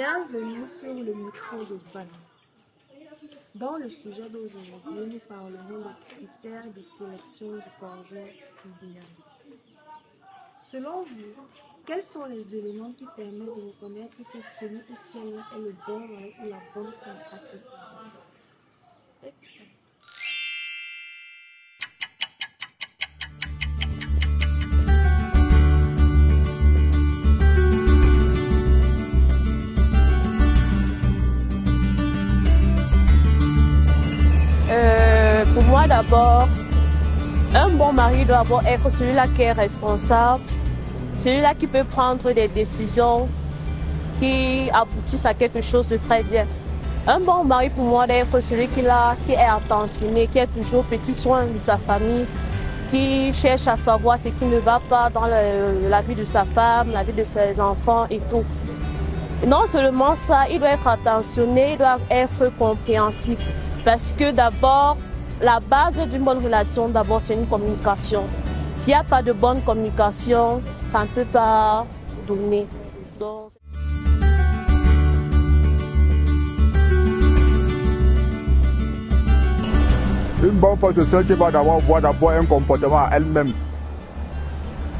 Bienvenue sur le micro de Val. Dans le sujet d'aujourd'hui, nous parlerons des critères de sélection du conjoint idéal. Selon vous, quels sont les éléments qui permettent de reconnaître que celui ou celle-là est le bon mari ou la bonne femme à épouser? Pour moi d'abord, un bon mari doit d'abord être celui-là qui est responsable, celui-là qui peut prendre des décisions qui aboutissent à quelque chose de très bien. Un bon mari pour moi doit être celui qui est attentionné, qui est toujours petit soin de sa famille, qui cherche à savoir ce qui ne va pas dans la vie de sa femme, la vie de ses enfants et tout. Et non seulement ça, il doit être attentionné, il doit être compréhensif. Parce que d'abord, la base d'une bonne relation, d'abord, c'est une communication. S'il n'y a pas de bonne communication, ça ne peut pas donner. Donc... Une bonne femme, c'est celle qui va d'abord voir d'abord un comportement à elle-même.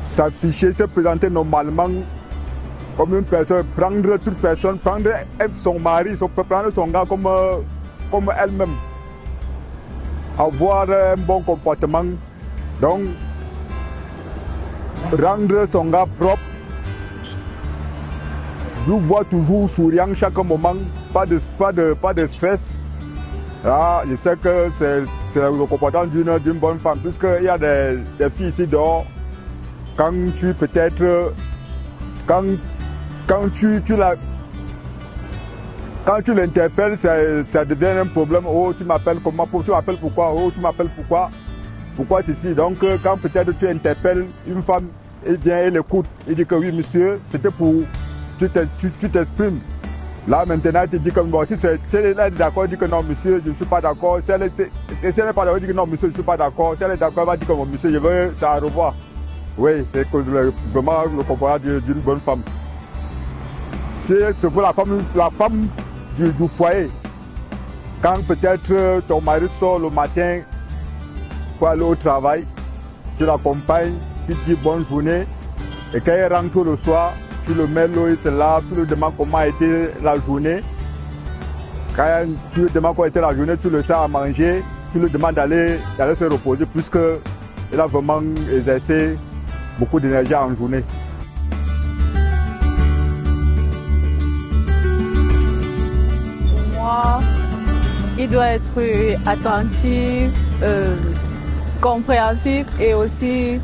S'afficher, se présenter normalement comme une personne, prendre toute personne, prendre son mari, prendre son gars comme elle-même. Avoir un bon comportement, donc rendre son gars propre, nous voir toujours souriant chaque moment, pas de stress. Là, je sais que c'est le comportement d'une bonne femme, puisqu'il y a des filles ici dehors, quand tu peut-être, quand tu l'interpelles, ça devient un problème. Oh, tu m'appelles comment? Tu m'appelles pourquoi? Oh, tu m'appelles pourquoi? Pourquoi ceci? Donc, quand peut-être tu interpelles une femme, elle vient, elle écoute, elle dit que oui, monsieur, c'était pour... Tu t'exprimes. Là, maintenant, tu dis comme bon, si elle est d'accord, elle dit que non, monsieur, je ne suis pas d'accord. Si elle n'est pas d'accord, elle dit que non, monsieur, je ne suis pas d'accord. Si elle est d'accord, elle va dire que bon, monsieur, je veux ça à revoir. Oui, c'est vraiment le comportement d'une bonne femme. C'est pour la femme du foyer. Quand peut-être ton mari sort le matin pour aller au travail, tu l'accompagnes, tu dis bonne journée. Et quand il rentre le soir, tu le mets l'eau, il se lave, tu lui demandes comment a été la journée. Quand tu lui demandes comment a été la journée, tu le sers à manger, tu lui demandes d'aller se reposer puisqu'il a vraiment exercé beaucoup d'énergie en journée. Il doit être attentif, compréhensif et aussi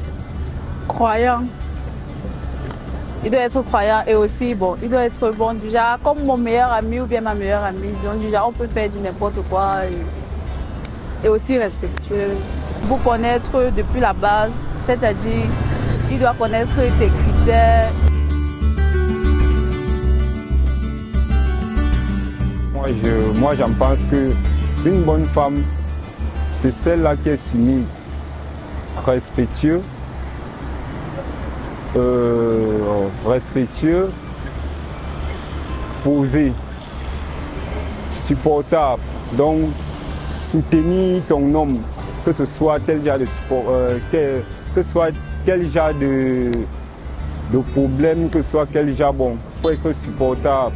croyant. Il doit être croyant et aussi bon, il doit être bon du genre comme mon meilleur ami ou bien ma meilleure amie. Donc du genre on peut faire du n'importe quoi et aussi respectueux. Vous connaître depuis la base, c'est-à-dire il doit connaître tes critères. Moi, j'en pense qu'une bonne femme, c'est celle-là qui est soumise, respectueux, posée, supportable, donc soutenir ton homme, que ce soit tel genre de support, que ce soit quel genre de problème, que ce soit quel genre, bon, il faut être supportable.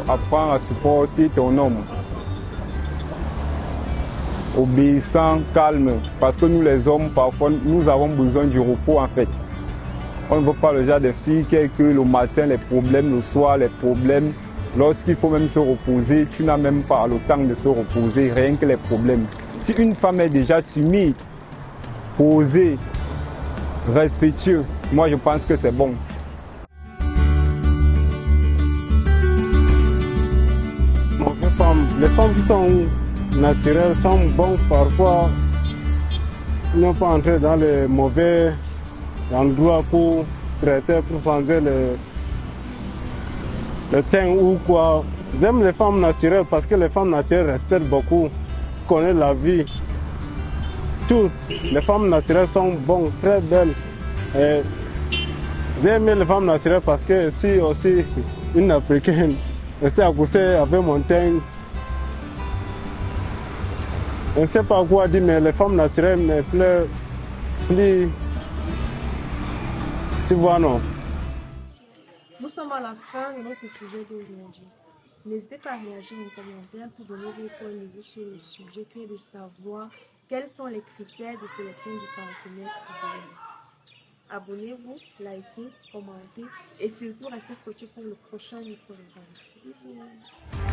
Apprendre à supporter ton homme. Obéissant, calme. Parce que nous les hommes, parfois, nous avons besoin du repos en fait. On ne veut pas le genre de filles qui est que le matin, les problèmes, le soir, les problèmes. Lorsqu'il faut même se reposer, tu n'as même pas le temps de se reposer, rien que les problèmes. Si une femme est déjà soumise, posée, respectueuse, moi je pense que c'est bon. Les femmes qui sont naturelles sont bonnes parfois, ils n'ont pas entré dans les mauvais endroits pour traiter, pour changer le teint ou quoi. J'aime les femmes naturelles parce que les femmes naturelles respectent beaucoup, connaissent la vie. Toutes les femmes naturelles sont bonnes, très belles. J'aime les femmes naturelles parce que si aussi une africaine. Elle s'est accouchée avec mon teint. Je ne sais pas quoi dire, mais les femmes naturelles me plaisent plus. Tu vois, non? Nous sommes à la fin de notre sujet d'aujourd'hui. N'hésitez pas à réagir en commentaire pour donner vos points de vue sur le sujet qui est de savoir quels sont les critères de sélection du partenaire idéal. Abonnez-vous, likez, commentez et surtout restez scotchés pour le prochain micro-événement. Bisous!